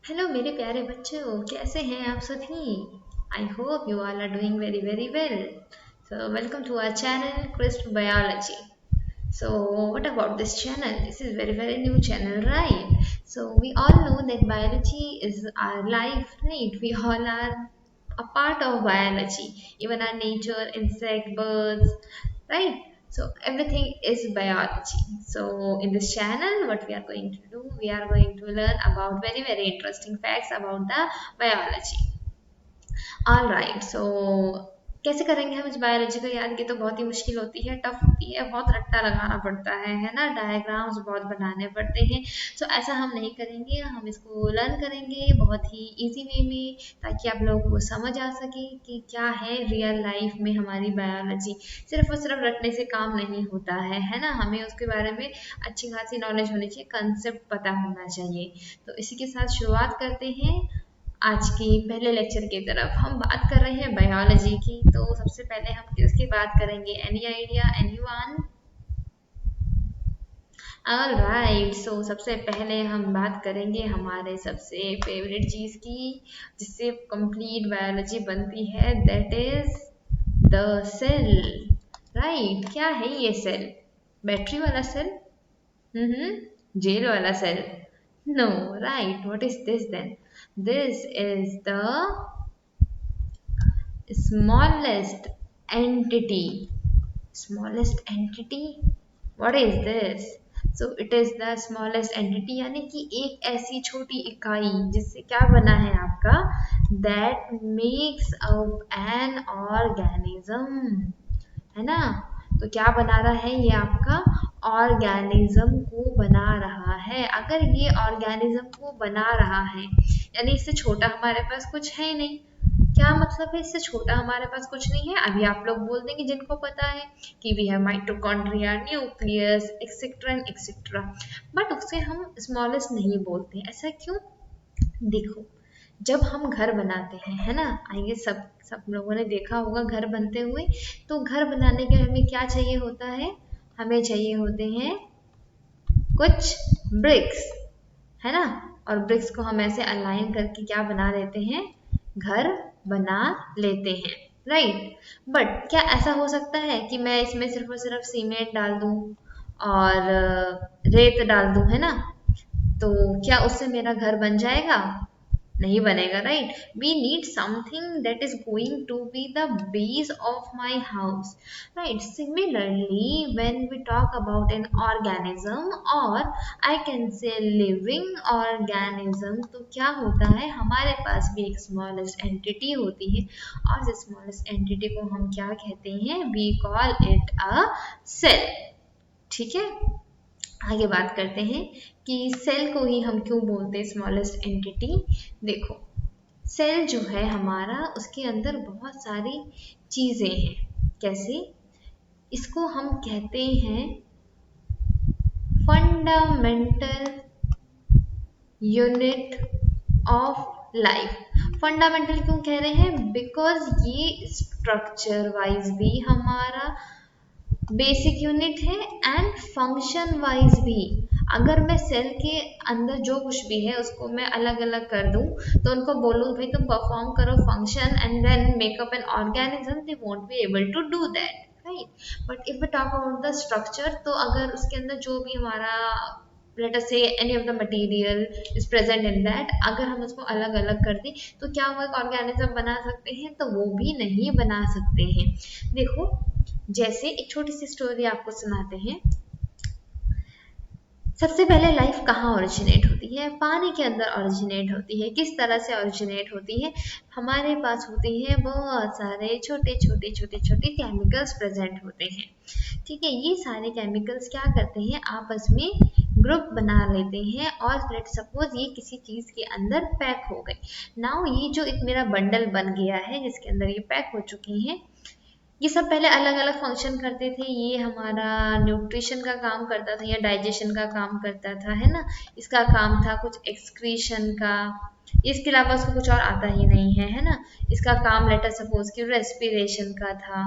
Hello मेरे प्यारे बच्चों, कैसे हैं आप सभी? I hope you all are doing very very well. So welcome to our channel Crisp Biology. So what about this channel? This is very very new channel, right? So we all know that biology is our life, right? We all are a part of biology, even our nature, insect, birds, right? So everything is biology. So in this channel, what we are going to do, we are going to learn about very very interesting facts about the biology. All right सो कैसे करेंगे हम इस biology को याद? ये तो बहुत ही मुश्किल होती है, टफ होती है, बहुत रट्टा लगाना पड़ता है ना, डायग्राम्स बहुत बनाने पड़ते हैं. सो ऐसा हम नहीं करेंगे, हम इसको लर्न करेंगे बहुत ही इजी वे में, ताकि आप लोगों को समझ आ सके कि क्या है रियल लाइफ में हमारी बायोलॉजी. सिर्फ और सिर्फ रटने से काम नहीं होता है ना, हमें उसके बारे में अच्छी खासी नॉलेज होनी चाहिए, कंसेप्ट पता होना चाहिए. तो इसी के साथ शुरुआत करते हैं आज की पहले लेक्चर की तरफ. हम बात कर रहे हैं बायोलॉजी की, तो सबसे पहले हम किसकी बात करेंगे? Any idea, anyone? All right, so सबसे पहले हम बात करेंगे हमारे सबसे फेवरेट चीज की, जिससे कंप्लीट बायोलॉजी बनती है, that is the cell. Right, क्या है ये सेल? बैटरी वाला सेल? जेल वाला cell? No. Right, what is this then? This is the smallest entity. Smallest entity? What is this? So it is the smallest entity, यानी कि एक ऐसी छोटी इकाई जिससे क्या बना है आपका, that makes up an organism, है ना. तो क्या बना रहा है ये आपका? ऑर्गेनिज्म को बना रहा है. अगर ये ऑर्गेनिज्म को बना रहा है, यानी इससे छोटा हमारे पास कुछ है ही नहीं. क्या मतलब है इससे छोटा हमारे पास कुछ नहीं है? अभी आप लोग बोल देंगे जिनको पता है कि we have mitochondria, nucleus, etcetera and etcetera, but उससे हम स्मॉलेस्ट नहीं बोलते. ऐसा क्यों? देखो, जब हम घर बनाते हैं, है ना, आइए सब सब लोगों ने देखा होगा घर बनते हुए. तो घर बनाने के हमें क्या चाहिए होता है? हमें चाहिए होते हैं कुछ ब्रिक्स, है ना. और ब्रिक्स को हम ऐसे अलाइन करके क्या बना लेते हैं? घर बना लेते हैं, राइट. बट क्या ऐसा हो सकता है कि मैं इसमें सिर्फ और सिर्फ सीमेंट डाल दूं और रेत डाल दूं, है ना, तो क्या उससे मेरा घर बन जाएगा? नहीं बनेगा, right. We need something that is going to be the base of my house, right. Similarly when we talk about an organism, और I can say living organism, तो क्या होता है, हमारे पास भी एक स्मॉलेस्ट एंटिटी होती है, और इस स्मॉलेस्ट एंटिटी को हम क्या कहते हैं? We call it a cell. ठीक है, आगे बात करते हैं कि सेल को ही हम क्यों बोलते हैं स्मॉलेस्ट एंटिटी. देखो, सेल जो है हमारा, उसके अंदर बहुत सारी चीजें हैं. कैसे? इसको हम कहते हैं fundamental unit of life. Fundamental क्यों कह रहे हैं? बिकॉज ये स्ट्रक्चर वाइज भी हमारा बेसिक यूनिट है एंड फंक्शन वाइज भी. अगर मैं सेल के अंदर जो कुछ भी है उसको मैं अलग अलग कर दूं, तो उनको बोलूं भाई तुम परफॉर्म करो function and then make up an organism, they won't be able to do that, right. But if we talk about the structure, तो अगर उसके अंदर जो भी हमारा, लेट अस से any of the material is present in that, अगर हम उसको अलग अलग कर दें, तो क्या वो एक ऑर्गेनिज्म बना सकते हैं? तो वो भी नहीं बना सकते हैं. देखो, जैसे एक छोटी सी स्टोरी आपको सुनाते हैं. सबसे पहले लाइफ कहाँ ओरिजिनेट होती है? पानी के अंदर ओरिजिनेट होती है. किस तरह से ओरिजिनेट होती है? हमारे पास होते हैं बहुत सारे छोटे छोटे छोटे छोटे केमिकल्स प्रेजेंट होते हैं. ठीक है, ये सारे केमिकल्स क्या करते हैं? आपस में ग्रुप बना लेते हैं, और लेट सपोज ये किसी चीज के अंदर पैक हो गए. नाउ ये जो एक मेरा बंडल बन गया है जिसके अंदर ये पैक हो चुकी हैं, ये सब पहले अलग अलग फंक्शन करते थे. ये हमारा न्यूट्रिशन का काम करता था या डाइजेशन का काम करता था, है ना. इसका काम था कुछ एक्सक्रीशन का, इसके अलावा उसको कुछ और आता ही नहीं है ना. इसका काम लेटर सपोज कि रेस्पिरेशन का था.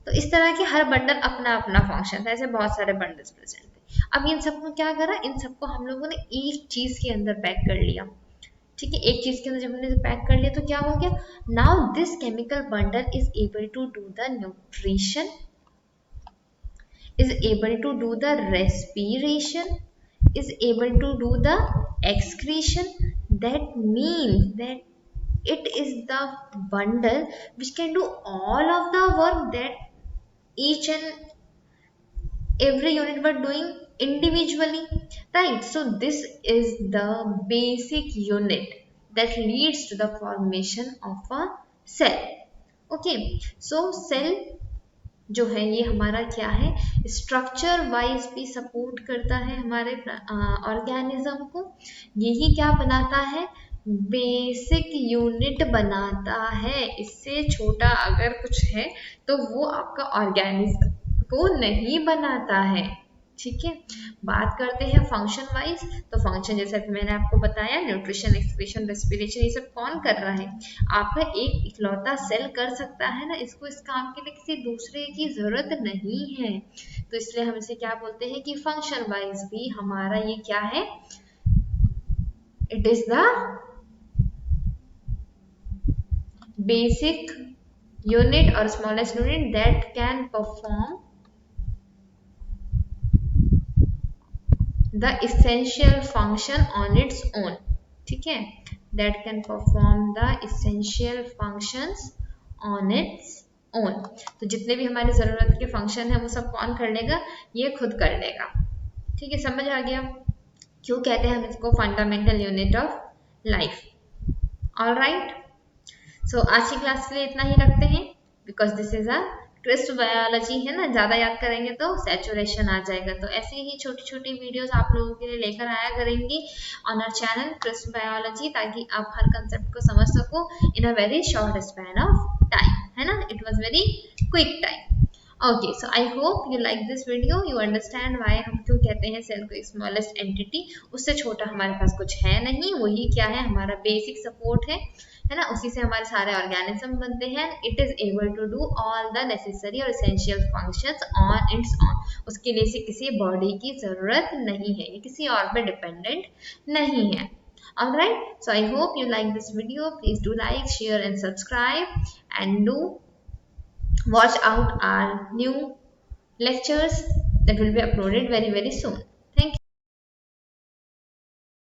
तो इस तरह के हर बंडल अपना अपना फंक्शन था, ऐसे बहुत सारे बंडल्स प्रेजेंट थे. अब इन सबको क्या करा? इन सबको हम लोगों ने एक चीज के अंदर पैक कर लिया. ठीक है, एक चीज के अंदर जब हमने पैक कर लिया तो क्या हो गया, now this chemical bundle is able to do the nutrition, is able to do the respiration, is able to do the excretion. That means that it is the bundle which can do all of the work that each and every unit were doing individually, right? So this is the basic unit that leads to the formation of a cell. Okay, so cell जो है ये हमारा क्या है, structure wise भी support करता है हमारे ऑर्गेनिज्म को। यही क्या बनाता है, बेसिक यूनिट बनाता है। इससे छोटा अगर कुछ है तो वो आपका ऑर्गेनिज्म को नहीं बनाता है। ठीक है, बात करते हैं फंक्शन वाइज। तो फंक्शन जैसा कि मैंने आपको बताया, न्यूट्रिशन, एक्सक्रीशन, रेस्पिरेशन, ये सब कौन कर रहा है, आपका एक इकलौता सेल कर सकता है ना इसको। इस काम के लिए किसी दूसरे की जरूरत नहीं है, तो इसलिए हम इसे क्या बोलते हैं कि फंक्शन वाइज भी हमारा ये क्या है, it is the basic unit और smallest unit that can perform the essential function on its own। ठीक है, that can perform the essential functions on its own। तो जितने भी हमारी जरूरत के फंक्शन है वो सब कौन कर लेगा, ये खुद कर लेगा। ठीक है, समझ आ गया क्यों कहते हैं हम इसको fundamental unit of life. Alright, so आज की क्लास के लिए इतना ही रखते हैं, because this is a crisp biology है ना, ज्यादा याद करेंगे तो सैचुरेशन आ जाएगा। तो ऐसे ही छोटी छोटी वीडियोस आप लोगों के लिए लेकर आया करेंगी on our channel crisp biology, ताकि आप हर कंसेप्ट को समझ सको in a very short span of time, है ना। It was very quick time. Okay, so I hope you like this video, you understand why हम क्यों कहते हैं सेल को स्मॉलेस्ट एंटिटी। उससे छोटा हमारे पास कुछ है नहीं, वही क्या है, हमारा बेसिक सपोर्ट है ना, उसी से हमारे सारे ऑर्गेनिज्म बनते हैं। It is able to do all the necessary और essential functions on its own. उसके लिए से किसी बॉडी की जरूरत नहीं है, ये किसी और पे डिपेंडेंट नहीं है। Alright, so I hope you like this video. Please do like, share and subscribe, and do watch out our new lectures that will be uploaded very soon.